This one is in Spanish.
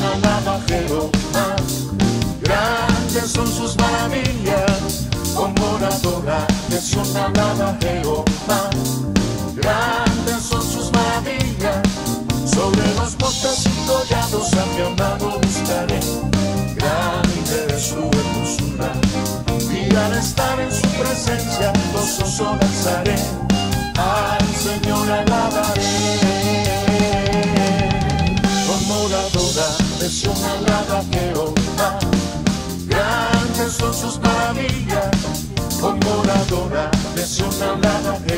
alaba a Jehová. Grandes son sus maravillas, con moradora de Sión alaba a Jehová. Grandes son sus maravillas, sobre los montes y collados a mi amado buscaré. Grande es su hermosura, y al estar en su presencia gozoso danzaré. Al Señor alabaré. Con moradora de Sión alaba a Jehová. Grandes son sus maravillas, con moradora de Sión alaba a Jehová.